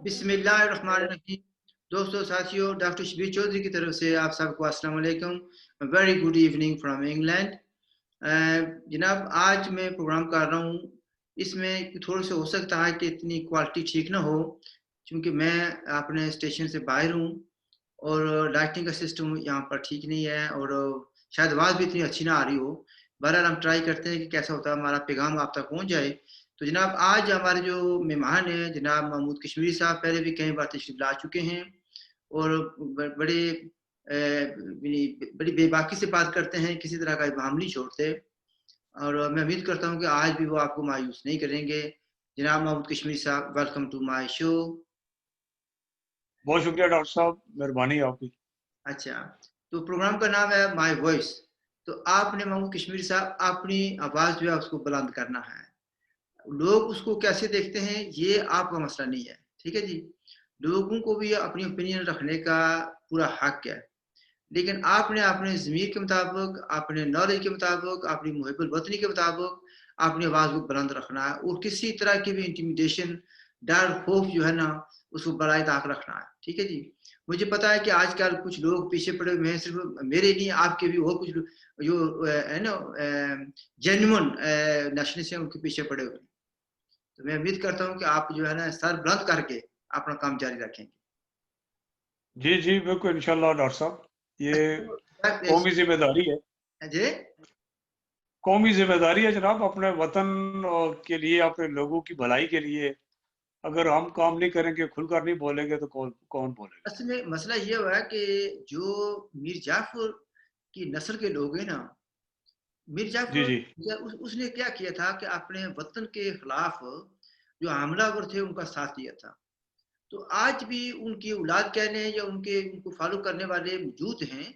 बिस्मिल्लाहिर्रहमानिर्रहीम। दोस्तों साथियों, डॉक्टर शबीर चौधरी की तरफ से आप सबको अस्सलाम वालेकुम, very good evening from England. जनाब, आज मैं प्रोग्राम कर रहा हूँ, इसमें थोड़ा सा हो सकता है कि इतनी क्वालिटी ठीक ना हो, क्योंकि मैं अपने स्टेशन से बाहर हूँ और लाइटिंग का सिस्टम यहाँ पर ठीक नहीं है और शायद आवाज़ भी इतनी अच्छी ना आ रही हो। बहरहाल हम ट्राई करते हैं कि कैसा होता है हमारा पैगाम आप तक पहुँच जाए। तो जनाब, आज हमारे जो मेहमान हैं जनाब महमूद कश्मीरी साहब, पहले भी कई बार तशरीफ ला चुके हैं और बड़े बड़ी बेबाकी से बात करते हैं, किसी तरह का इबाहम नहीं छोड़ते और मैं उम्मीद करता हूँ कि आज भी वो आपको मायूस नहीं करेंगे। जनाब महमूद कश्मीरी साहब, वेलकम टू माय शो। बहुत शुक्रिया डॉक्टर साहब, मेहरबानी आपकी। अच्छा, तो प्रोग्राम का नाम है माय वॉइस। तो आपने महमूद कश्मीरी साहब अपनी आवाज़ जो है उसको बुलंद करना है। लोग उसको कैसे देखते हैं ये आपका मसला नहीं है, ठीक है जी। लोगों को भी अपनी ओपिनियन रखने का पूरा हक है, लेकिन आपने अपने ज़मीर के मुताबिक, अपने नॉलेज के मुताबिक, अपनी मुहिब्बुल वतनी के मुताबिक अपनी आवाज़ को बुलंद रखना है और किसी तरह की भी इंटिमिडेशन, डर, खौफ जो है ना, उसको बराए ताक रखना है, ठीक है जी। मुझे पता है कि आजकल कुछ लोग पीछे पड़े हुए हैं, सिर्फ मेरे नहीं आपके भी और कुछ जो है ना जेन्युइन नेशनलिस्ट हैं उनके पीछे पड़े हुए हैं। तो मैं उम्मीद करता हूँ कि आप जो है ना सर बुलंद करके अपना काम जारी रखेंगे। जी जी बिल्कुल, इंशाल्लाह डॉक्टर साहब, ये अच्छा, कौमी जिम्मेदारी है। जी कौमी जिम्मेदारी है जनाब, अपने वतन के लिए, अपने लोगों की भलाई के लिए अगर हम काम नहीं करेंगे, खुलकर नहीं बोलेंगे तो कौन कौन बोलेगा। असल में मसला ये हुआ है कि जो मीर जाफर की नस्ल के लोग हैं ना, मीर जी जाफर जी उसने क्या किया था कि अपने वतन के खिलाफ जो हमलावर थे उनका साथ दिया था। तो आज भी उनकी औलाद कह लें या उनके उनको फॉलो करने वाले मौजूद हैं,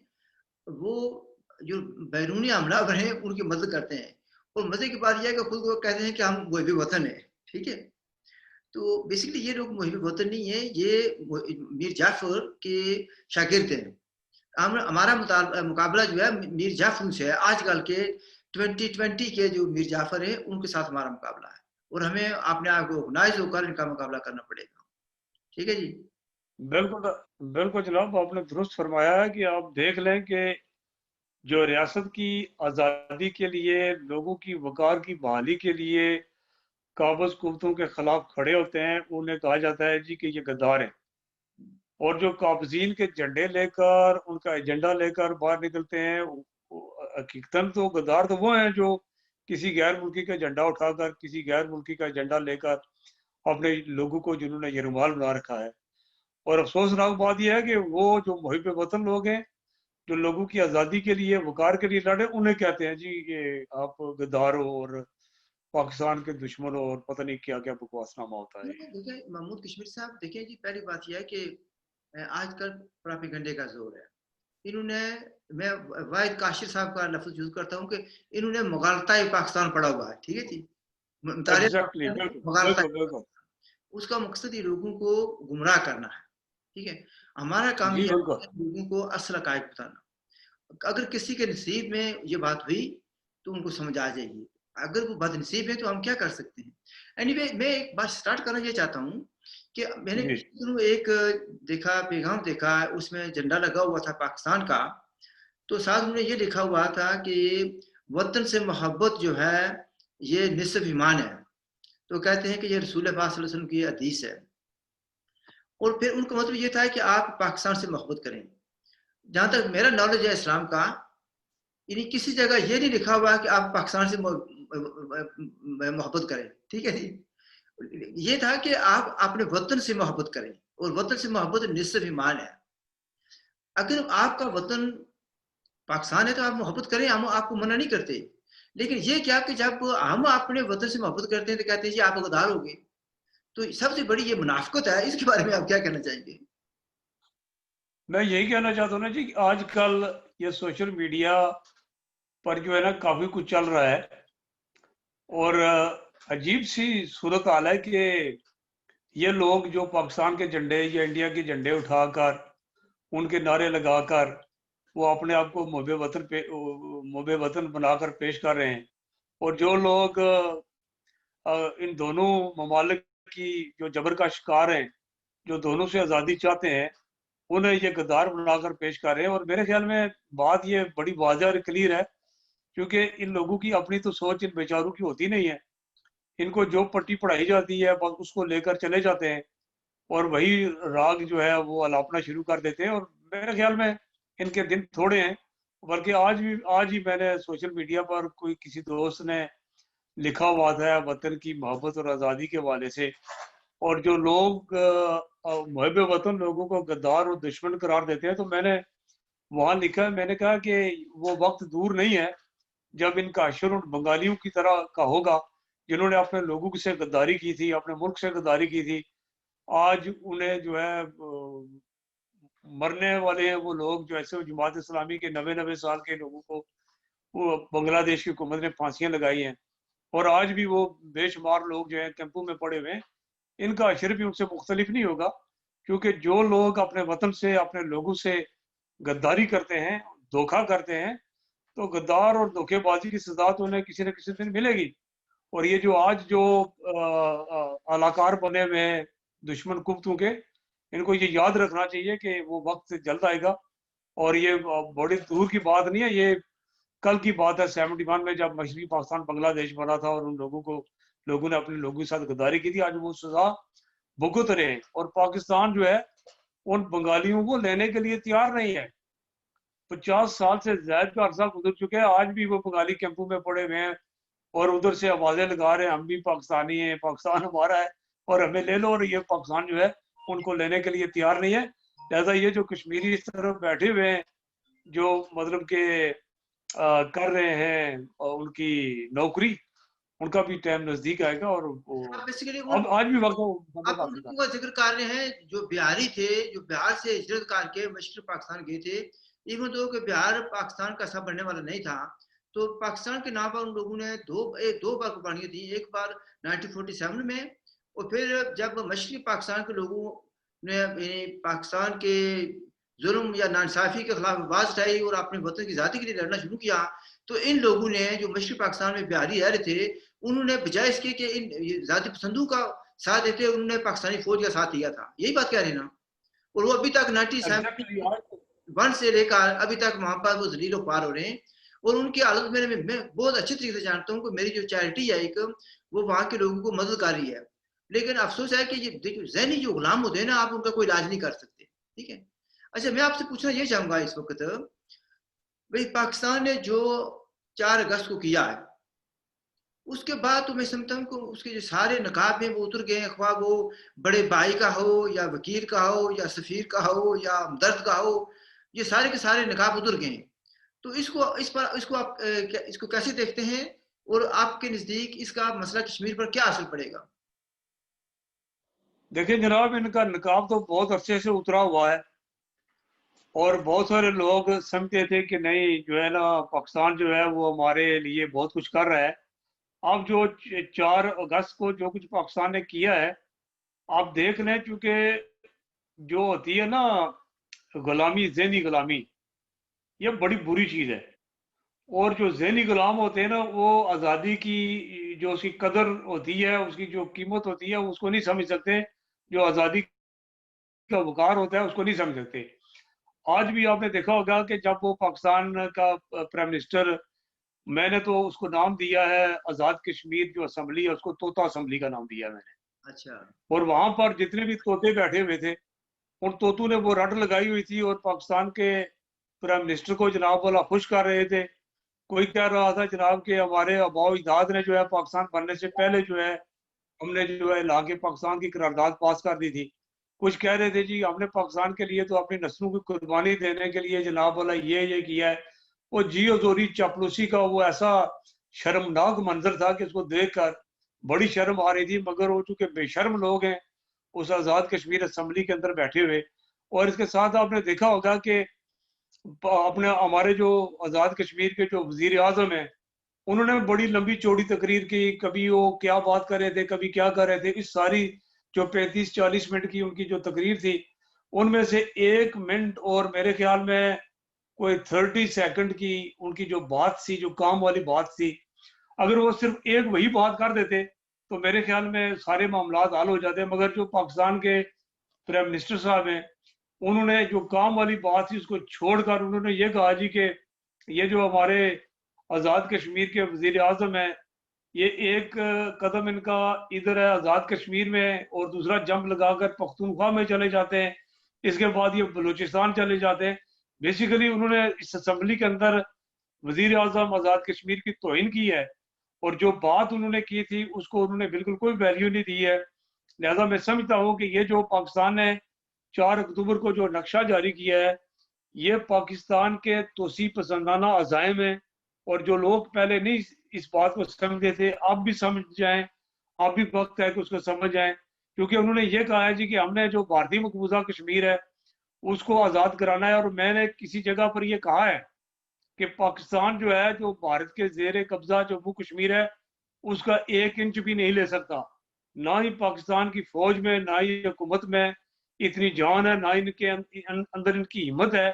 वो जो बैरूनी हमलावर हैं उनकी मदद करते हैं और मजे की बात यह है कि खुद वो कहते हैं कि हम मुहिब वतन है, ठीक है। तो बेसिकली ये लोग मुहिब वतन नहीं है, ये मीर जाफर के शागिर्द हैं। हमारा मुकाबला जो है मीर जाफर से है, आजकल के 2020 के जो मीर जाफर है उनके साथ हमारा मुकाबला है और हमें अपने आप को ऑर्गेनाइज होकर इनका मुकाबला करना पड़ेगा, ठीक है जी। बिल्कुल बिल्कुल जनाब, आपने दुरुस्त फरमाया है कि आप देख लें कि जो रियासत की आज़ादी के लिए, लोगों की वकार की बहाली के लिए काबज़ कुव्वतों के खिलाफ खड़े होते हैं, उन्हें कहा जाता है जी कि ये गद्दार हैं। और जो काबजीन के झंडे लेकर, उनका एजेंडा लेकर बाहर निकलते हैं, हकीकतन तो गद्दार तो वो हैं जो किसी गैर मुल्की का झंडा उठाकर, किसी गैर मुल्की का एजेंडा लेकर अपने लोगों को, जिन्होंने ये रुमाल बना रखा है। और अफसोसनाक बात यह है कि वो जो मुहिब वतन लोग हैं, जो लोगों की आज़ादी के लिए, वकार के लिए लड़े, उन्हें कहते हैं जी ये आप गद्दार हो और पाकिस्तान के दुश्मन हो और पता नहीं क्या क्या बकवासनामा होता है। देखिए महमूद कश्मीर साहब, देखिए जी, पहली बात यह है कि आजकल प्रोपेगेंडे का जोर है। इन्होंने, मैं वाहिद काशिर साहब का लफ्ज यूज करता हूँ कि इन्होंने मुगालता पाकिस्तान पढ़ा हुआ है, ठीक है जी। एग्जैक्टली, बिल्कुल मुगालता, बिल्कुल बिल्कुल। उसका मकसद ही लोगों को गुमराह करना है, ठीक है। हमारा काम जी ये बिल्कुल। है लोगों को असल हकायक बताना। अगर किसी के नसीब में ये बात हुई तो उनको समझ आ जाएगी, अगर वो बदनसीब है तो हम क्या कर सकते हैं। एनीवे, मैं एक बात स्टार्ट करना ये चाहता हूँ कि मैंने जी पिछले दिनों एक देखा, पैगाम देखा, उसमें झंडा लगा हुआ था पाकिस्तान का। तो साथ में ये लिखा हुआ था कि वतन से मोहब्बत जो है ये निस्फ ईमान है। तो कहते हैं कि ये रसूल पाक सल्लल्लाहु अलैहि वसल्लम की हदीस है और फिर उनका मतलब ये था कि आप पाकिस्तान से मोहब्बत करें। जहाँ तक मेरा नॉलेज है इस्लाम का, यानी किसी जगह ये नहीं लिखा हुआ कि आप पाकिस्तान से मोहब्बत करें, ठीक है जी। ये था कि आप अपने वतन से मोहब्बत करें और वतन से मोहब्बत निस्फ ईमान है। अगर आपका वतन पाकिस्तान है तो आप मोहब्बत करें, हम आपको मना नहीं करते। लेकिन ये क्या कि जब हम अपने वतन से मोहब्बत करते हैं तो कहते हैं जी आप गद्दार हो गए। तो सबसे बड़ी ये मुनाफिकत है, इसके बारे में आप क्या कहना चाहेंगे। मैं यही कहना चाहता हूँ ना जी कि आजकल ये सोशल मीडिया पर जो है ना काफी कुछ चल रहा है और अजीब सी सूरत हाल है कि ये लोग जो पाकिस्तान के झंडे या इंडिया के झंडे उठाकर, उनके नारे लगाकर वो अपने आप को मुबे वतन बनाकर पेश कर रहे हैं। और जो लोग इन दोनों ममालिक की जो जबर का शिकार हैं, جو دونوں سے آزادی چاہتے ہیں انہیں یہ غدار بنا کر پیش کر رہے ہیں. اور میرے خیال میں بات یہ بڑی واضح اور کلیئر ہے، کیونکہ ان لوگوں کی اپنی تو سوچ ان بیچاروں کی ہوتی نہیں ہے. ان کو جو پٹی پڑھائی جاتی ہے بس اس کو لے کر چلے جاتے ہیں اور وہی راگ جو ہے وہ الاپنا شروع کر دیتے ہیں. اور میرے خیال میں ان کے دن تھوڑے ہیں. بلکہ آج ہی میں نے سوشل میڈیا پر کوئی کسی دوست نے لکھا ہوا تھا وطن کی محبت اور آزادی کے حوالے سے، اور جو لوگ محب وطن لوگوں کو غدار اور دشمن قرار دیتے ہیں، تو میں نے وہاں لکھا، میں نے کہا کہ وہ وقت دور نہیں ہے جب ان کا حشر ان بنگالیوں کی طرح کا ہوگا جنہوں نے اپنے لوگوں سے غداری کی تھی، اپنے ملک سے غداری کی تھی. آج انہیں جو ہے مرنے والے ہیں وہ لوگ جو ایسے جماعت اسلامی کے 90 سال کے لوگوں کو وہ بنگلہ دیش کی حکومت نے پھانسیاں لگائی ہیں، اور آج بھی وہ بے شمار لوگ جو ہیں کیمپوں میں پڑے ہوئے ہیں. ان کا حشر بھی ان سے مختلف نہیں ہوگا، کیونکہ جو لوگ اپنے وطن سے اپنے لوگوں سے غداری کرتے ہیں، دھوکہ کرتے ہیں، تو غدار اور دھوکے بازی کی سزا تو انہیں کسی نہ کسی دن ملے گی. اور یہ جو آج جو اعلیٰ بنے ہوئے ہیں دشمن کفتوں کے، ان کو یہ یاد رکھنا چاہیے کہ وہ وقت جلد آئے گا. اور یہ بڑی دور کی بات نہیں ہے، یہ کل کی بات ہے 71 میں جب مشرقی پاکستان بنگلہ دیش بنا تھا اور ان لوگوں نے اپنے لوگوں کے ساتھ غداری کی تھی. آج وہ سزا بھگت رہے ہیں، اور پاکستان جو ہے ان بنگالیوں کو لینے کے لیے تیار نہیں ہے. 50 سال سے زائد کا عرصہ گزر چکے ہیں، آج بھی وہ بنگالی کیمپوں میں پڑے ہوئے ہیں اور ادھر سے آوازیں لگا رہے ہیں ہم بھی پاکستانی ہیں، پاکستان ہمارا ہے اور ہمیں لے لو. اور یہ پاکستان جو ہے ان کو لینے کے لیے تیار نہیں ہے. لہذا یہ جو کشمیری اس طرف بیٹھے ہوئے ہیں جو مطلب کہ کر رہے ہیں ان کی نوکری، ان کا بھی ٹائم نزدیک آئے گا. اور اب آج بھی وقت آپ ان لوگوں کا ذکر کر رہے ہیں جو بہاری تھے، جو بہار سے ہجرت کر کے مشرق پاکستان گئے تھے. ایون تو کہ بہار پاکستان کا حصہ بننے والا نہیں تھا، تو پاکستان کے نام پر ان لوگوں نے دو بار قربانیاں دی. ایک بار 1947 میں، اور پھر جب مشرقی پاکستان کے لوگوں نے پاکستان کے ظلم یا ناانصافی کے خلاف آواز اٹھائی اور اپنے وطن کی آزادی کے لیے لڑنا شروع کیا، تو ان لوگوں نے جو مشرقی پاکستان میں بہاری رہ رہے تھے، انہوں نے بجائے اس کے کہ ان ذاتی پسندوں کا ساتھ دیتے انہوں نے پاکستانی فوج کا ساتھ دیا تھا. یہی بات کہہ رہے ہیں نا. اور وہ ابھی تک 97 سے لے کر ابھی تک وہاں پر وہ ذلیل و خوار ہو رہے ہیں. اور ان کی حالت میں بہت اچھی طریقے سے جانتا ہوں کہ میری جو چیریٹی ہے ایک، وہ وہاں کے لوگوں کو مدد کر رہی ہے. لیکن افسوس ہے کہ یہ ذہنی جو غلام ہوتے ہیں نا، آپ ان کا کوئی علاج نہیں کر سکتے. ٹھیک ہے. اچھا، میں آپ سے پوچھنا یہ چاہوں گا اس وقت، بھائی پاکستان نے جو 4 اگست کو کیا ہے، اس کے بعد تو میں سمجھتا ہوں کہ اس کے جو سارے نقاب ہیں وہ اتر گئے ہیں، خواہ وہ بڑے بھائی کا ہو یا وکیل کا ہو یا سفیر کا ہو یا ہمدرد کا ہو، یہ سارے کے سارے نقاب اتر گئے ہیں. تو اس کو کیسے دیکھتے ہیں، اور آپ کے نزدیک اس کا مسئلہ کشمیر پر کیا اثر پڑے گا؟ دیکھیں جناب، ان کا نقاب تو بہت عرصے سے اترا ہوا ہے، اور بہت سارے لوگ سمجھتے تھے کہ نہیں جو ہے نا پاکستان جو ہے وہ ہمارے لیے بہت کچھ کر رہا ہے. اب جو 4 اگست کو جو کچھ پاکستان نے کیا ہے، آپ دیکھ لیں، چونکہ جو ہوتی ہے نا غلامی، ذہنی غلامی، یہ بڑی بری چیز ہے. اور جو ذہنی غلام ہوتے ہیں نا، وہ آزادی کی جو اس کی قدر ہوتی ہے، اس کی جو قیمت ہوتی ہے، اس کو نہیں سمجھ سکتے. جو آزادی کا وقار ہوتا ہے اس کو نہیں سمجھ سکتے. آج بھی آپ نے دیکھا ہوگا کہ جب وہ پاکستان کا پرائم منسٹر، میں نے تو اس کو نام دیا ہے آزاد کشمیر جو اسمبلی ہے اس کو طوطا اسمبلی کا نام دیا میں نے. اچھا. اور وہاں پر جتنے بھی طوطے بیٹھے ہوئے تھے، ان طوطوں نے وہ رٹ لگائی ہوئی تھی اور پاکستان کے پرائم منسٹر کو جناب والا خوش کر رہے تھے. کوئی کہہ رہا تھا جناب کہ ہمارے آباء و اجداد نے جو ہے پاکستان بننے سے پہلے جو ہے ہم نے جو ہے لا کے پاکستان کی قرارداد پاس کر دی تھی. کچھ کہہ رہے تھے جی ہم نے پاکستان کے لیے تو اپنی نسلوں کی قربانی دینے کے لیے جناب والا یہ کیا ہے. وہ جی حضوری چاپلوسی کا وہ ایسا شرمناک منظر تھا کہ اس کو دیکھ کر بڑی شرم آ رہی تھی. مگر وہ چونکہ بے شرم لوگ ہیں اس آزاد کشمیر اسمبلی کے اندر بیٹھے ہوئے. اور اس کے ساتھ آپ نے دیکھا ہوگا کہ اپنے ہمارے جو آزاد کشمیر کے جو وزیر اعظم ہیں، انہوں نے بڑی لمبی چوڑی تقریر کی. کبھی وہ کیا بات کر رہے تھے، کبھی کیا کر رہے تھے. اس ساری جو 35-40 منٹ کی ان کی جو تقریر تھی، ان میں سے 1 منٹ اور میرے خیال میں کوئی 30 سیکنڈ کی ان کی جو بات تھی، جو کام والی بات تھی، اگر وہ صرف ایک وہی بات کر دیتے تو میرے خیال میں سارے معاملات حل ہو جاتے. مگر جو پاکستان کے प्राइम मिनिस्टर साहब हैं, उन्होंने जो काम वाली बात थी उसको छोड़कर उन्होंने ये कहा जी कि ये जो हमारे आज़ाद कश्मीर के वज़ीर आज़म हैं, ये एक कदम इनका इधर है आज़ाद कश्मीर में और दूसरा जंप लगाकर पख्तूनख्वा में चले जाते हैं, इसके बाद ये बलूचिस्तान चले जाते हैं। बेसिकली उन्होंने इस असेंबली के अंदर वज़ीर आज़म आज़ाद कश्मीर की तौहीन की है और जो बात उन्होंने की थी उसको उन्होंने बिल्कुल कोई वैल्यू नहीं दी है। लिहाजा मैं समझता हूँ कि ये जो पाकिस्तान ने 4 अक्टूबर को जो नक्शा जारी किया है, ये पाकिस्तान के तोसी पसंदाना अज़ाइम हैं और जो लोग पहले नहीं इस बात को समझते थे, अब भी समझ जाएं, अब भी वक्त है कि उसको समझ जाएं, क्योंकि उन्होंने ये कहा है जी कि हमने जो भारतीय मकबूजा कश्मीर है उसको आज़ाद कराना है। और मैंने किसी जगह पर ये कहा है कि पाकिस्तान जो है, जो भारत के जेर कब्जा जम्मू कश्मीर है, उसका 1 इंच भी नहीं ले सकता। ना ही पाकिस्तान की फौज में, ना ही हुकूमत में इतनी जान है, ना इनके अंदर इनकी हिम्मत है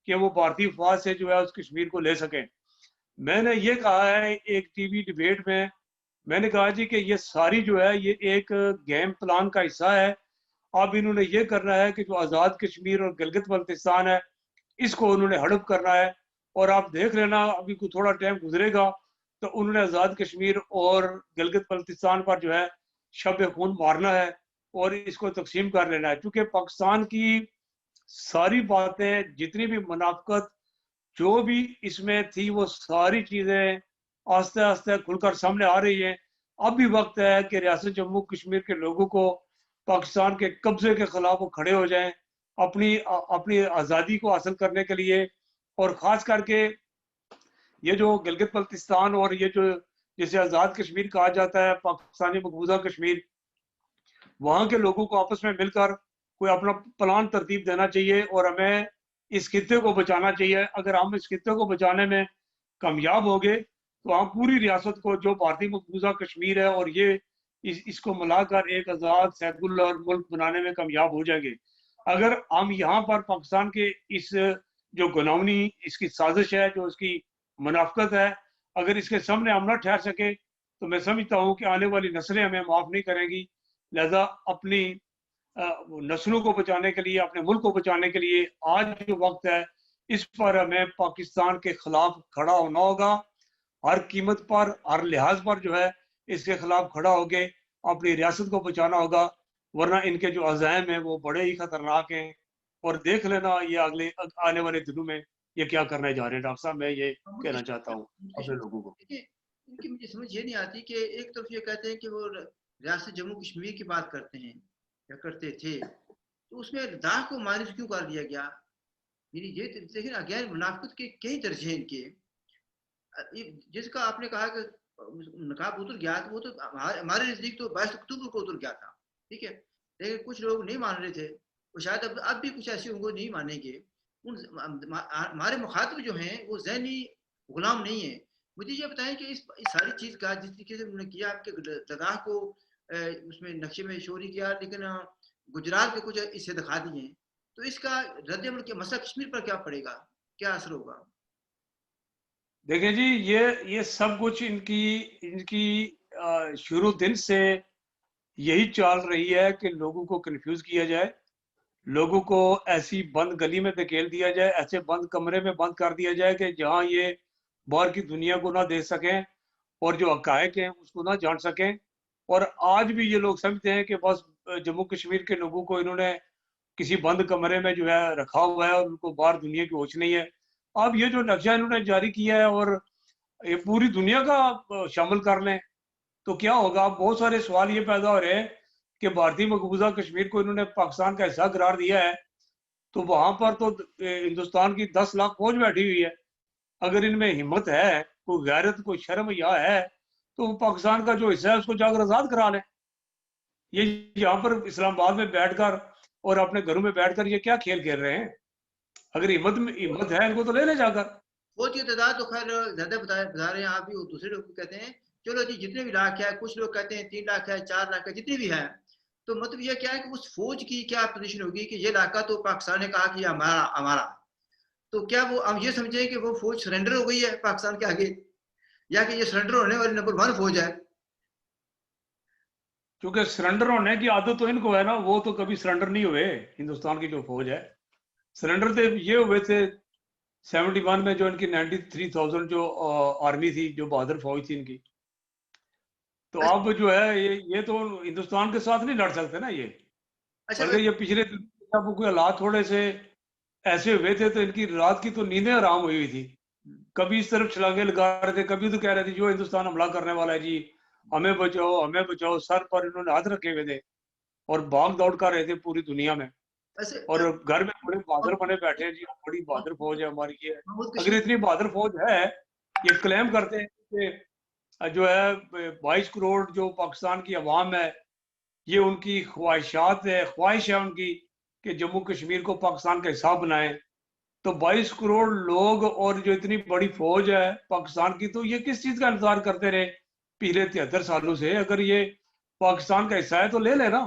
कि वो भारतीय फौज से जो है उस कश्मीर को ले सकें। मैंने ये कहा है एक टीवी डिबेट में, मैंने कहा जी कि ये सारी जो है ये एक गेम प्लान का हिस्सा है। अब इन्होंने ये करना है कि जो आज़ाद कश्मीर और गिलगित बल्तिस्तान है इसको उन्होंने हड़प करना है। और आप देख लेना अभी को थोड़ा टाइम गुजरेगा तो उन्होंने आज़ाद कश्मीर और गिलगित बल्तिस्तान पर जो है शब खून मारना है और इसको तकसीम कर लेना है। क्योंकि पाकिस्तान की सारी बातें, जितनी भी मुनाफकत जो भी इसमें थी, वो सारी चीज़ें आस्ते आस्ते खुलकर सामने आ रही हैं। अब भी वक्त है कि रियासत जम्मू कश्मीर के लोगों को पाकिस्तान के कब्जे के खिलाफ वो खड़े हो जाएं अपनी अपनी आज़ादी को हासिल करने के लिए। और ख़ास करके ये जो गिलगित बल्तिस्तान और ये जो जिसे आज़ाद कश्मीर कहा जाता है, पाकिस्तानी मकबूजा कश्मीर, वहाँ के लोगों को आपस में मिलकर कोई अपना प्लान तरतीब देना चाहिए और हमें इस खित्ते को बचाना चाहिए। अगर हम इस खित्ते को बचाने में कामयाब हो गए तो हम पूरी रियासत को, जो भारतीय मकबूजा कश्मीर है, और ये इसको मिलाकर एक आज़ाद सेकुलर मुल्क बनाने में कामयाब हो जाएंगे। अगर हम यहाँ पर पाकिस्तान के इस जो गुलामी, इसकी साजिश है, जो इसकी मुनाफकत है, अगर इसके सामने हम न ठहर सके तो मैं समझता हूँ कि आने वाली नस्लें हमें माफ़ नहीं करेंगी। लिहाजा अपनी नस्लों को बचाने के लिए, अपने मुल्क को बचाने के लिए आज जो वक्त है, इस पर हमें पाकिस्तान के खिलाफ खड़ा होना होगा। हर कीमत पर, हर लिहाज पर जो है इसके खिलाफ खड़ा होके अपनी रियासत को बचाना होगा, वरना इनके जो अज़ाइम हैं वो बड़े ही खतरनाक हैं। और देख लेना ये अगले आने वाले दिनों में ये क्या करने जा रहे हैं। डॉक्टर साहब, मैं ये कहना चाहता हूँ अपने लोगों को। देखिए, इनकी मुझे समझ ये नहीं आती कि एक तरफ ये कहते हैं कि वो रियासत जम्मू कश्मीर की बात करते हैं या करते थे, तो उसमें लद्दाख को माइनस क्यों कर दिया गया? ये देखिए ना, गैर मुनाफिकत के कई दर्जे हैं इनके। जिसका आपने कहा कि नकाब उतर गया, तो वो तो हमारे नजदीक तो 22 अक्टूबर को उतर गया था, ठीक है। लेकिन कुछ लोग नहीं मान रहे थे, और शायद अब भी कुछ ऐसे होंगे नहीं मानेंगे। हमारे मुखातिब जो हैं वो ज़हनी गुलाम नहीं है। मुझे ये बताएं कि इस सारी चीज़ का जिस तरीके से उन्होंने किया, आपके लद्दाख को उसमें नक्शे में शोरी किया, लेकिन गुजरात के कुछ हिस्से दिखा दिए, तो इसका रद्द-ए-अमल क्या मसला कश्मीर पर क्या पड़ेगा, क्या असर होगा? देखिए जी, ये सब कुछ इनकी इनकी शुरू दिन से यही चाल रही है कि लोगों को कंफ्यूज किया जाए, लोगों को ऐसी बंद गली में धकेल दिया जाए, ऐसे बंद कमरे में बंद कर दिया जाए कि जहां ये बाहर की दुनिया को ना देख सकें और जो हकायक हैं उसको ना जान सकें। और आज भी ये लोग समझते हैं कि बस जम्मू कश्मीर के लोगों को इन्होंने किसी बंद कमरे में जो है रखा हुआ है और उनको बाहर दुनिया की होश नहीं है। अब ये जो नक्शा इन्होंने जारी किया है और ये पूरी दुनिया का शामिल कर लें तो क्या होगा। बहुत सारे सवाल ये पैदा हो रहे हैं कि भारतीय मकबूजा कश्मीर को इन्होंने पाकिस्तान का हिस्सा करार दिया है, तो वहां पर तो हिंदुस्तान की 10 लाख फौज बैठी हुई है। अगर इनमें हिम्मत है, कोई गैरत, कोई शर्म या है, तो पाकिस्तान का जो हिस्सा है उसको जाकर आजाद करा लें। ये यहाँ पर इस्लामाबाद में बैठकर और अपने घरों में बैठकर ये क्या खेल खेल रहे हैं। अगर हिम्मत है इनको तो ले ले जाकर। फौज की तादाद तो खैर ज़्यादा बता रहे हैं आप भी, और दूसरे लोग भी कहते हैं चलो जी जितने भी लाख है, कुछ लोग कहते हैं 3 लाख है, 4 लाख है, जितनी भी है। तो मतलब ये क्या है कि उस फौज की क्या पोजीशन होगी कि ये इलाका तो पाकिस्तान ने कहा कि ये हमारा हमारा, तो क्या वो हम ये समझें कि वो फौज सरेंडर हो गई है पाकिस्तान के आगे, या कि ये सरेंडर होने वाली नंबर 1 फौज है? क्योंकि सरेंडर होने की आदत तो इनको है ना, वो तो कभी सरेंडर नहीं हुए। हिंदुस्तान की जो फौज है, सरेंडर तो ये हुए थे 71 में, जो इनकी 93,000 जो आर्मी थी, जो बहादुर फौज थी इनकी। तो अच्छा अब जो है ये तो हिंदुस्तान के साथ नहीं लड़ सकते ना ये, अच्छा बल्कि ये पिछले जब कोई हालात थोड़े से ऐसे हुए थे तो इनकी रात की तो नींदें आराम हुई थी। कभी इस तरफ छलांगे लगा रहे थे, कभी तो कह रहे थे जो हिंदुस्तान हमला करने वाला है जी, हमें बचाओ हमें बचाओ, सर पर इन्होंने हाथ रखे हुए थे और भाग दौड़ कर रहे थे पूरी दुनिया में। वैसे और घर में बड़े बहादुर बने बैठे हैं जी, बड़ी बहादुर फौज है हमारी ये। महमूद अगर कश्मीर। इतनी बहादुर फौज है, ये क्लेम करते हैं कि जो है 22 करोड़ जो पाकिस्तान की आवाम है, ये उनकी ख्वाहिश है उनकी कि जम्मू कश्मीर को पाकिस्तान का हिस्सा बनाए। तो 22 करोड़ लोग और जो इतनी बड़ी फौज है पाकिस्तान की, तो ये किस चीज का इंतजार करते रहे पिछले 73 सालों से? अगर ये पाकिस्तान का हिस्सा है तो ले लेना।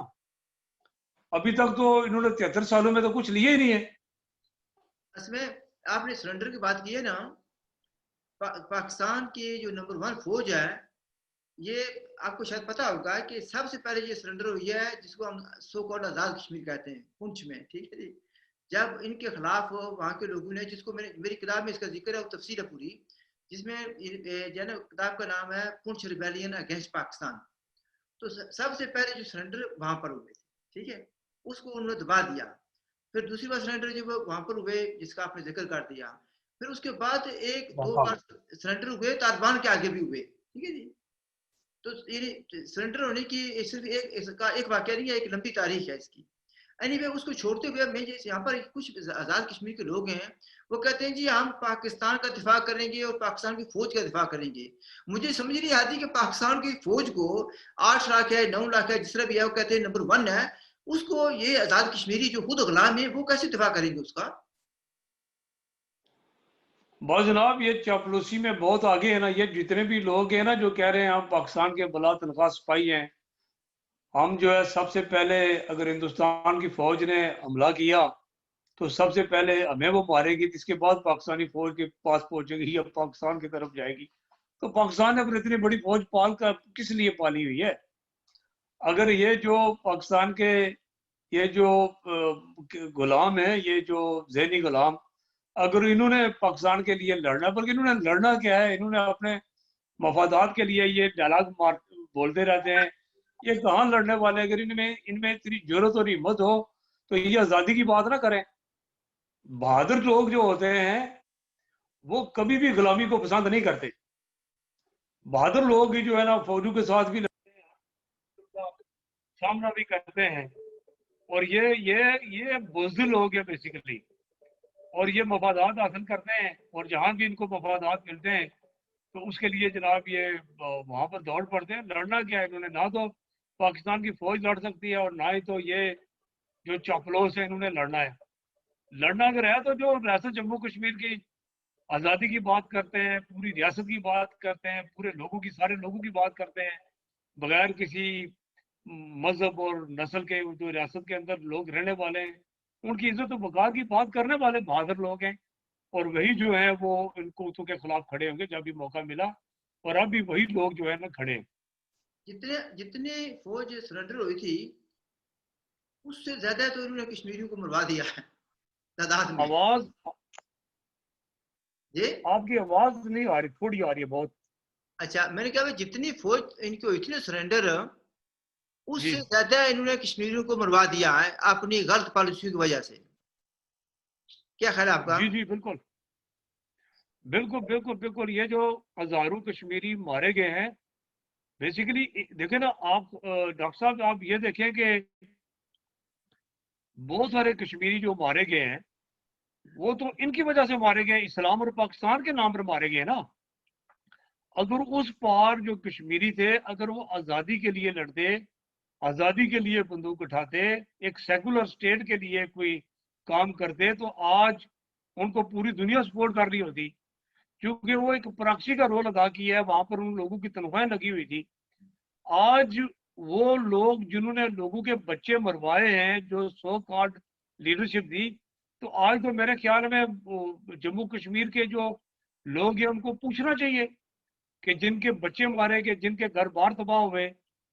अभी तक तो इन्होंने 73 सालों में तो कुछ लिए ही नहीं है। इसमें आपने सरेंडर की बात की है ना, पाकिस्तान की जो नंबर 1 फौज है, ये आपको शायद पता होगा कि सबसे पहले ये सरेंडर हुई है जिसको हम सो कॉल्ड आज़ाद कश्मीर कहते हैं, पुंछ में, ठीक है जी। जब इनके खिलाफ वहाँ के लोगों ने, जिसको मेरी किताब में इसका जिक्र है, वो तफसील है पूरी, जिसमें जो है ना, किताब का नाम है पुंछ रिबेलियन अगेंस्ट पाकिस्तान। तो सबसे पहले जो सरेंडर वहां पर हुए थे, ठीक है, उसको उन्होंने दबा दिया। फिर दूसरी बार सरेंडर जब वहां पर हुए, जिसका आपने जिक्र कर दिया, फिर उसके बाद एक दो बार सरेंडर हुए तालिबान के आगे भी हुए, ठीक है जी। तो ये सरेंडर होने की सिर्फ एक वाक्य नहीं है, एक लंबी तारीख है इसकी। एनीवे, उसको छोड़ते हुए मैं यहाँ पर कुछ आज़ाद कश्मीर के लोग हैं, वो कहते हैं जी हम पाकिस्तान का दिफा करेंगे और पाकिस्तान की फौज का दिफा करेंगे। मुझे समझ नहीं आती कि पाकिस्तान की फौज को 8 लाख है, 9 लाख है, जिस तरह भी है, वो कहते हैं नंबर 1 है, उसको ये आज़ाद कश्मीरी जो खुद गुलाम है वो कैसे दिफा करेंगे उसका? बस जनाब, ये चापलूसी में बहुत आगे है ना। ये जितने भी लोग हैं ना जो कह रहे हैं हम पाकिस्तान के बला तनख्वाह सिपाही हैं, हम जो है सबसे पहले, अगर हिंदुस्तान की फौज ने हमला किया तो सबसे पहले हमें वो मारेगी, जिसके बाद पाकिस्तानी फौज के पास पहुंचेगी या पाकिस्तान की तरफ जाएगी। तो पाकिस्तान ने अपनी इतनी बड़ी फौज पाल कर किस लिए पाली हुई है? अगर ये जो पाकिस्तान के ये जो गुलाम है, ये जो जहनी गुलाम, अगर इन्होंने पाकिस्तान के लिए लड़ना, बल्कि इन्होंने लड़ना क्या है, इन्होंने अपने मफादात के लिए ये डायलॉग बोलते रहते हैं। ये कहाँ लड़ने वाले? अगर इनमें इनमें इतनी जरूरत और हिम्मत हो तो ये आज़ादी की बात ना करें। बहादुर लोग जो होते हैं वो कभी भी गुलामी को पसंद नहीं करते। बहादुर लोग ही जो है ना फौजों के साथ भी लड़ते हैं, उनका सामना भी करते हैं। और ये बुज़दिल लोग हैं बेसिकली, और ये मफादात हासिल करते हैं, और जहां भी इनको मफादात मिलते हैं तो उसके लिए जनाब ये वहां पर दौड़ पड़ते हैं। लड़ना क्या है इन्होंने? ना तो पाकिस्तान की फौज लड़ सकती है और ना ही तो ये जो चापलूस है इन्होंने लड़ना है। लड़ना अगर है तो जो रियासत जम्मू कश्मीर की आज़ादी की बात करते हैं, पूरी रियासत की बात करते हैं, पूरे लोगों की, सारे लोगों की बात करते हैं, बगैर किसी मजहब और नस्ल के, जो रियासत के अंदर लोग रहने वाले हैं, उनकी इज्जत और वक़ार की बात करने वाले बहादुर लोग हैं। और वही जो है वो इन कुत्तों के खिलाफ खड़े होंगे जब भी मौका मिला। और अब भी वही लोग जो है ना खड़े हैं। जितने जितने फौज सरेंडर हुई थी, उससे ज्यादा तो इन्होंने कश्मीरियों को मरवा दिया है तादाद में। आवाज, जी, आपकी आवाज नहीं आ रही, थोड़ी आ रही है बहुत। अच्छा, मैंने कहा जितनी फौज इनकी हुई थी ना सरेंडर, जी उससे ज्यादा इन्होंने कश्मीरियों को मरवा दिया है अपनी गलत पॉलिसी की वजह से। क्या ख्याल है आपका? जी जी, बिल्कुल बिल्कुल बिल्कुल बिल्कुल। ये जो हजारों कश्मीरी मारे गए हैं, बेसिकली देखें ना आप, डॉक्टर साहब आप ये देखें कि बहुत सारे कश्मीरी जो मारे गए हैं वो तो इनकी वजह से मारे गए, इस्लाम और पाकिस्तान के नाम पर मारे गए ना। अगर उस पार जो कश्मीरी थे, अगर वो आज़ादी के लिए लड़ते, आज़ादी के लिए बंदूक उठाते, एक सेकुलर स्टेट के लिए कोई काम करते, तो आज उनको पूरी दुनिया सपोर्ट कर रही होती। क्योंकि वो एक प्रॉक्सी का रोल अदा किया है, वहां पर उन लोगों की तनख्वाहें लगी हुई थी। आज वो लोग जिन्होंने लोगों के बच्चे मरवाए हैं, जो सो कॉल्ड लीडरशिप दी, तो आज तो मेरे ख्याल में जम्मू कश्मीर के जो लोग हैं उनको पूछना चाहिए कि जिनके बच्चे मारे गए, जिनके घर बार तबाह हुए,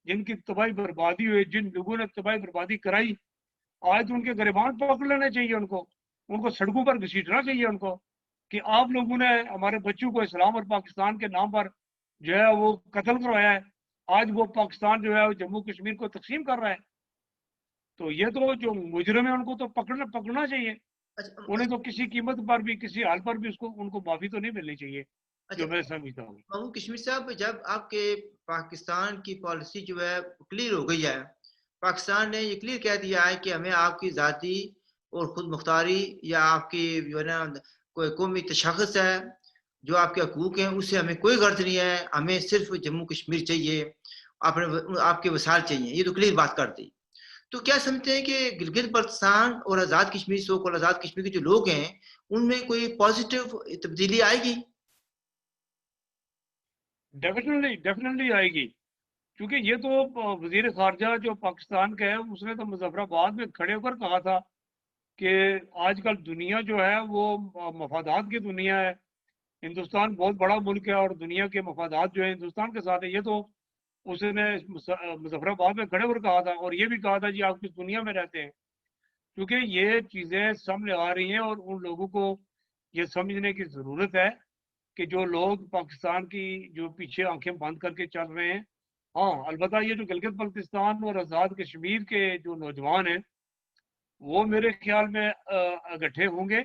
جن کی تباہی بربادی ہوئی, جن لوگوں نے تباہی بربادی کرائی, آج ان کے گریبان پکڑ لینے چاہیے, ان کو سڑکوں پر گھسیٹنا چاہیے ان کو, کہ آپ لوگوں نے ہمارے بچوں کو اسلام اور پاکستان کے نام پر جو ہے وہ قتل کروایا ہے, آج وہ پاکستان جو ہے وہ جموں کشمیر کو تقسیم کر رہا ہے. تو یہ تو جو مجرم ہے ان کو تو پکڑنا چاہیے, اچھا انہیں تو کسی قیمت پر بھی کسی حال پر بھی ان کو معافی تو نہیں ملنی چاہیے, اچھا جو میں سمجھتا ہوں. محمود کشمیر صاحب, جب آپ کے پاکستان کی پالیسی جو ہے کلیئر ہو گئی ہے, پاکستان نے یہ کلیئر کہہ دیا ہے کہ ہمیں آپ کی ذاتی اور خود مختاری یا آپ کی جو ہے نا کوئی قومی تشخص ہے, جو آپ کے حقوق ہیں, اس سے ہمیں کوئی غرض نہیں ہے, ہمیں صرف جموں کشمیر چاہیے, آپ کے وسائل چاہیے, یہ تو کلیئر بات کر دی. تو کیا سمجھتے ہیں کہ گلگت بلتستان اور آزاد کشمیر سو کو آزاد کشمیر کے جو لوگ ہیں ان میں کوئی پازیٹیو تبدیلی آئے گی؟ ڈیفینیٹلی آئے گی, کیونکہ یہ تو وزیر خارجہ جو پاکستان کا ہے اس نے تو مظفر آباد میں کھڑے ہو کر کہا تھا کہ آج کل دنیا جو ہے وہ مفادات کی دنیا ہے, ہندوستان بہت بڑا ملک ہے اور دنیا کے مفادات جو ہیں ہندوستان کے ساتھ ہے. یہ تو اس نے مظفر آباد میں کھڑے ہو کر کہا تھا, اور یہ بھی کہا تھا جی آپ کس دنیا میں رہتے ہیں, کیونکہ یہ چیزیں سامنے آ رہی ہیں اور ان لوگوں کو یہ سمجھنے کی ضرورت ہے کہ جو لوگ پاکستان کی جو پیچھے آنکھیں بند کر کے چل رہے ہیں, ہاں البتہ یہ جو گلگت بلتستان اور آزاد کشمیر کے جو نوجوان ہیں وہ میرے خیال میں اکٹھے ہوں گے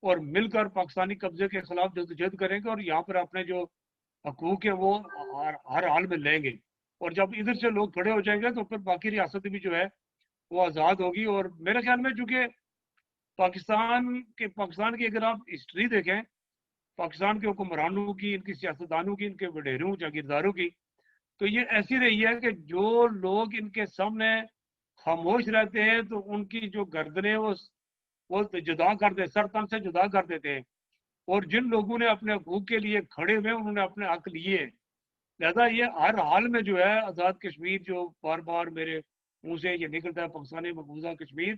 اور مل کر پاکستانی قبضے کے خلاف جدوجہد کریں گے, اور یہاں پر اپنے جو حقوق ہیں وہ ہر حال میں لیں گے. اور جب ادھر سے لوگ کھڑے ہو جائیں گے تو پھر باقی ریاست بھی جو ہے وہ آزاد ہوگی. اور میرے خیال میں چونکہ پاکستان کی اگر آپ ہسٹری دیکھیں, پاکستان کے حکمرانوں کی, ان کی سیاستدانوں کی, ان کے وڈیروں جاگیرداروں کی, تو یہ ایسی رہی ہے کہ جو لوگ ان کے سامنے خاموش رہتے ہیں تو ان کی جو گردنیں وہ جدا کر دے, سر تن سے جدا کر دیتے ہیں, اور جن لوگوں نے اپنے حقوق کے لیے کھڑے ہوئے انہوں نے اپنے حق لیے. لہذا یہ ہر حال میں جو ہے آزاد کشمیر جو بار بار میرے منہ سے یہ نکلتا ہے پاکستانی مقبوضہ کشمیر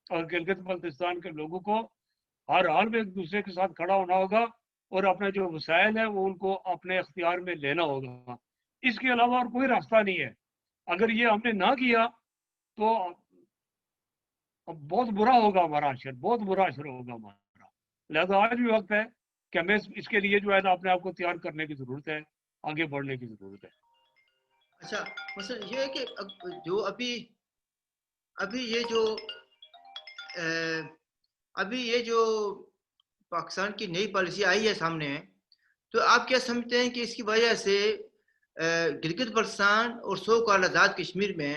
اور گلگت بلتستان کے لوگوں کو ہر حال میں ایک دوسرے کے ساتھ کھڑا ہونا ہوگا اور اپنے جو وسائل ہیں وہ ان کو اپنے اختیار میں لینا ہوگا. اس کے علاوہ اور کوئی راستہ نہیں ہے. اگر یہ ہم نے نہ کیا تو بہت برا ہوگا ہمارا اشر, بہت برا اشر ہوگا ہمارا. لہذا آج بھی وقت ہے کہ ہمیں اس کے لیے جو ہے نا اپنے آپ کو تیار کرنے کی ضرورت ہے, آگے بڑھنے کی ضرورت ہے. اچھا مثلا یہ ہے کہ جو ابھی یہ جو ابھی یہ جو پاکستان کی نئی پالیسی آئی ہے سامنے, تو آپ کیا سمجھتے ہیں کہ اس کی وجہ سے گلگت بلتستان اور سو کال آزاد کشمیر میں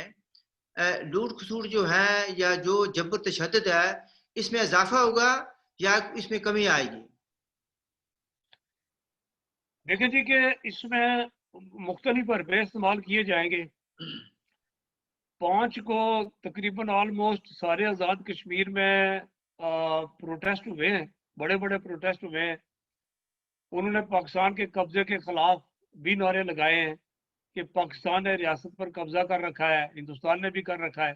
لوٹ کھسوٹ جو ہے یا جو جبر تشدد ہے اس میں اضافہ ہوگا یا اس میں کمی آئے گی؟ دیکھیں جی کہ اس میں مختلف حربے استعمال کیے جائیں گے. 5 کو تقریباً آلموسٹ سارے آزاد کشمیر میں پروٹیسٹ ہوئے ہیں, بڑے بڑے پروٹیسٹ ہوئے ہیں. انہوں نے پاکستان کے قبضے کے خلاف بھی نعرے لگائے ہیں کہ پاکستان نے ریاست پر قبضہ کر رکھا ہے, ہندوستان نے بھی کر رکھا ہے.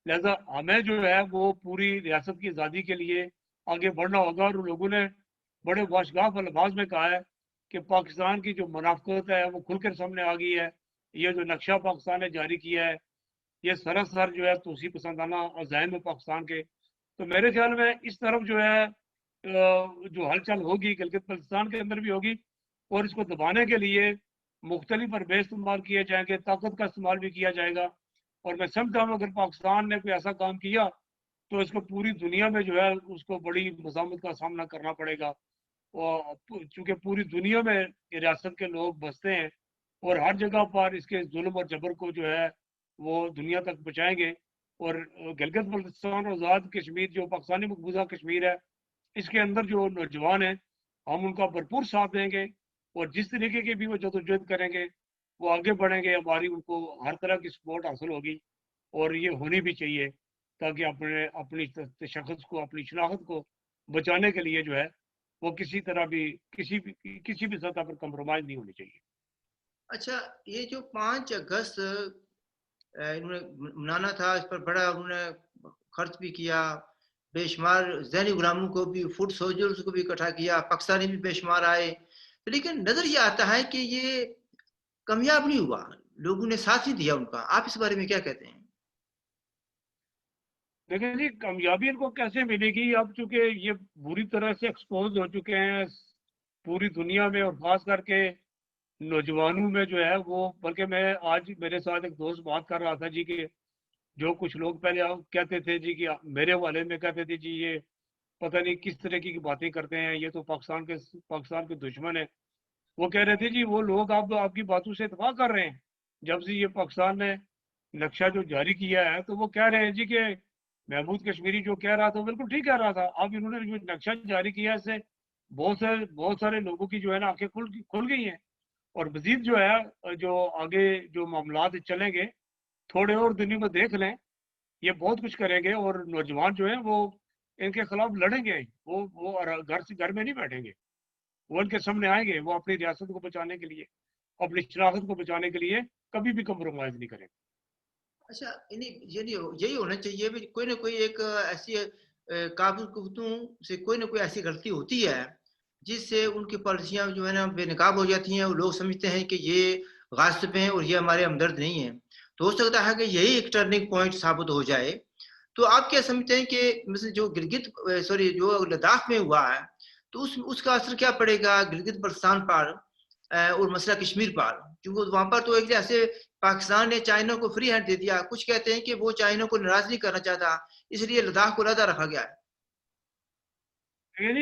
لہذا ہمیں جو ہے وہ پوری ریاست کی آزادی کے لیے آگے بڑھنا ہوگا. اور لوگوں نے بڑے واشگاف الفاظ میں کہا ہے کہ پاکستان کی جو منافقت ہے وہ کھل کر سامنے آ گئی ہے. یہ جو نقشہ پاکستان نے جاری کیا ہے یہ سراسر جو ہے توسیع پسندانہ عزائم ہے پاکستان کے. تو میرے خیال میں اس طرف جو ہے جو ہلچل ہوگی گلگت بلتستان کے اندر بھی ہوگی, اور اس کو دبانے کے لیے مختلف حربے استعمال کیے جائیں گے, طاقت کا استعمال بھی کیا جائے گا. اور میں سمجھتا ہوں اگر پاکستان نے کوئی ایسا کام کیا تو اس کو پوری دنیا میں جو ہے اس کو بڑی مزاحمت کا سامنا کرنا پڑے گا. چونکہ پوری دنیا میں ریاست کے لوگ بستے ہیں اور ہر جگہ پر اس کے ظلم اور جبر کو جو ہے وہ دنیا تک پہنچائیں گے. اور گلگت بلتستان اور آزاد کشمیر جو پاکستانی مقبوضہ کشمیر ہے اس کے اندر جو نوجوان ہیں ہم ان کا بھرپور ساتھ دیں گے, اور جس طریقے کی بھی وہ جدوجہد کریں گے وہ آگے بڑھیں گے. ہماری ان کو ہر طرح کی سپورٹ حاصل ہوگی اور یہ ہونی بھی چاہیے تاکہ اپنی شخص کو, اپنی شناخت کو بچانے کے لیے جو ہے وہ کسی طرح بھی کسی بھی سطح پر کمپرومائز نہیں ہونی چاہیے. اچھا یہ جو 5 اگست انہوں نے منانا تھا, اس پر بڑا انہوں نے خرچ بھی کیا, بے شمار ذہنی غلاموں کو بھی, فوڈ سولجرز کو بھی اکٹھا کیا, پاکستانی بھی بے شمار آئے, لیکن نظر یہ آتا ہے کہ یہ کامیاب نہیں ہوا. लोगों ने साथ नहीं दिया उनका। आप इस बारे में क्या कहते हैं? देखिए जी, कामयाबी इनको कैसे मिलेगी अब, चूंकि ये बुरी तरह से एक्सपोज हो चुके हैं पूरी दुनिया में, और खास करके नौजवानों में जो है वो। बल्कि मैं आज मेरे साथ एक दोस्त बात कर रहा था जी कि जो कुछ लोग पहले कहते थे जी कि मेरे हवाले में कहते थे जी ये पता नहीं किस तरह की बातें करते हैं, ये तो पाकिस्तान के दुश्मन है। वो कह रहे थे जी वो लोग अब आपकी बातों से इतफाक कर रहे हैं। जब से ये पाकिस्तान ने नक्शा जो जारी किया है, तो वो कह रहे हैं जी कि महमूद कश्मीरी जो कह रहा था बिल्कुल ठीक कह रहा था। अब इन्होंने जो नक्शा जारी किया है, इससे बहुत सारे लोगों की जो है ना आंखें खुल गई हैं। और मजीद जो है जो आगे जो मामलात चलेंगे, थोड़े और दिनों में देख लें, ये बहुत कुछ करेंगे। और नौजवान जो है वो इनके खिलाफ लड़ेंगे। वो घर में नहीं बैठेंगे, वो इनके सामने आएंगे। वो अपनी रियासत को बचाने के लिए, अपनी शनाख्त को बचाने के लिए कभी भी कम्प्रोमाइज नहीं करेंगे। अच्छा, नहीं ये नहीं यही होना चाहिए भी, कोई ना कोई एक ऐसी कारकुनों से कोई ना कोई ऐसी गलती होती है जिससे उनकी पॉलिसियां जो है ना बेनकाब हो जाती हैं, और लोग समझते हैं कि ये गासिब हैं और ये हमारे हमदर्द नहीं है। तो हो सकता है कि यही एक टर्निंग पॉइंट साबित हो जाए। तो आप क्या समझते हैं कि मतलब जो जो लद्दाख में हुआ है, तो उसका असर क्या पड़ेगा गिलगित बल्तिस्तान पर और मसला कश्मीर पर? क्योंकि वहां पर तो एक ऐसे पाकिस्तान ने चाइना को फ्री हैंड दे दिया। कुछ कहते हैं कि वो चाइना को नाराज नहीं करना चाहता, इसलिए लद्दाख को अलहदा रखा गया है।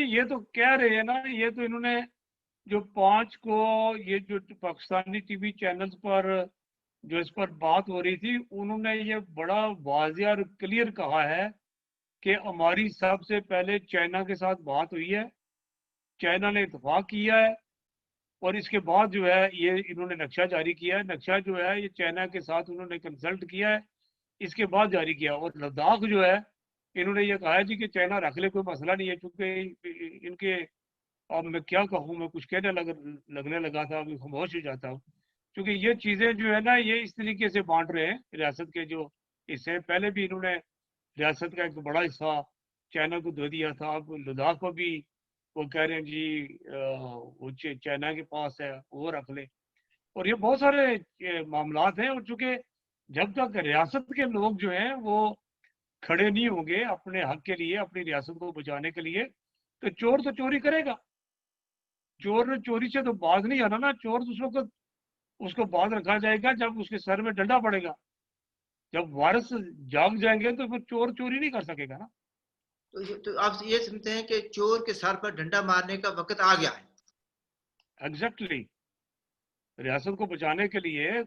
ये तो कह रहे हैं ना, ये तो इन्होंने जो 5 को, ये जो पाकिस्तानी टीवी चैनल्स पर जो इस पर बात हो रही थी, उन्होंने ये बड़ा वाज़िया और क्लियर कहा है कि हमारी सबसे पहले चाइना के साथ बात हुई है, चाइना ने इत्तेफाक किया है, और इसके बाद जो है ये इन्होंने नक्शा जारी किया है। नक्शा जो है ये चाइना के साथ उन्होंने कंसल्ट किया है, इसके बाद जारी किया। और लद्दाख जो है इन्होंने ये कहा है जी कि चाइना रख ले, कोई मसला नहीं है। चूंकि इनके, अब मैं क्या कहूँ, मैं कुछ कहने लगने लगा था, अभी खामोश हो जाता हूँ। क्योंकि ये चीज़ें जो है ना ये इस तरीके से बांट रहे हैं रियासत के जो हिस्से। पहले भी इन्होंने रियासत का एक बड़ा हिस्सा चाइना को दे दिया था। अब लद्दाख को भी वो कह रहे हैं जी वो चाइना के पास है, वो रख ले। और ये बहुत सारे मामलात हैं। और चूंकि जब तक रियासत के लोग जो हैं वो खड़े नहीं होंगे अपने हक के लिए, अपनी रियासत को बचाने के लिए, तो चोर तो चोरी करेगा। चोर ने चोरी से तो बाज नहीं आना ना। चोर तो उस वक्त उसको बांध रखा जाएगा जब उसके सर में डंडा पड़ेगा। जब वारिस जाग जाएंगे तो फिर चोर चोरी नहीं कर सकेगा ना। तो आप ये समझते हैं कि चोर के सर पर डंडा मारने का वक्त आ गया है? एग्जैक्टली। रियासत को बचाने के लिए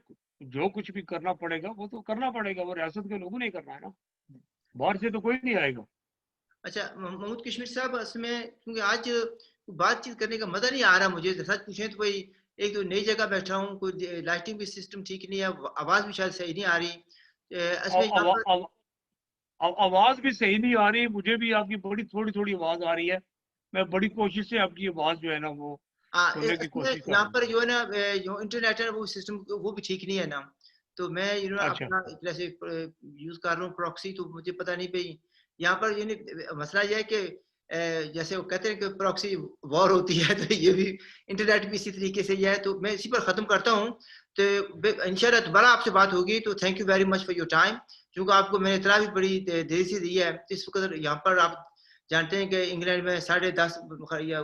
जो कुछ भी करना पड़ेगा वो तो करना पड़ेगा, वो रियासत के लोगों ने करना है ना, बाहर से तो कोई नहीं आएगा। अच्छा महमूद कश्मीर साहब, इसमें क्योंकि आज बातचीत करने का मजा नहीं आ रहा मुझे, सच पूछें तो कोई एक तो नई जगह बैठा हूँ, कोई लाइटिंग भी सिस्टम ठीक नहीं है, आवाज भी शायद सही नहीं आ रही। इसमें यहाँ पर आवाज भी सही नहीं आ रही। मुझे भी आपकी बड़ी थोड़ी थोड़ी आवाज आ रही है। मैं बड़ी कोशिश से आपकी आवाज जो है ना वो सुनने की इसमें कोशिश कर यहाँ रहा हूँ। पर जो है ना जो इंटरनेट है वो सिस्टम वो भी ठीक नहीं है ना। तो मैं अच्छा। अपना जैसे यूज कर रहा हूँ प्रॉक्सी, तो मुझे पता नहीं भाई यहाँ पर मसला ये है कि जैसे वो कहते हैं कि प्रॉक्सी वॉर होती है, तो ये भी इंटरनेट भी इसी तरीके से ही है। तो मैं इसी पर ख़त्म करता हूँ। तो इंशाल्लाह दोबारा आपसे बात होगी। तो thank you very much for your time. क्योंकि आपको मैंने इतना भी बड़ी देरी से दी है, इस वक्त यहाँ पर आप जानते हैं कि इंग्लैंड में 10:30 या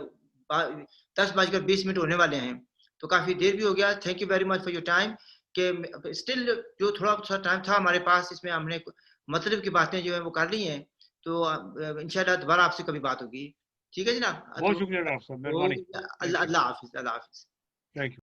10:20 होने वाले हैं, तो काफ़ी देर भी हो गया। Thank you very much for your time. कि स्टिल जो थोड़ा सा टाइम था हमारे पास, इसमें हमने मतलब की बातें जो है वो कर ली हैं। तो इंशाल्लाह दोबारा आपसे कभी बात होगी। ठीक है जी ना? बहुत तो शुक्रिया डॉक्टर साहब, मेहरबानी। अल्लाह थैंक यू। अल्लाह हाफिज, अल्लाह हाफिज। Thank you.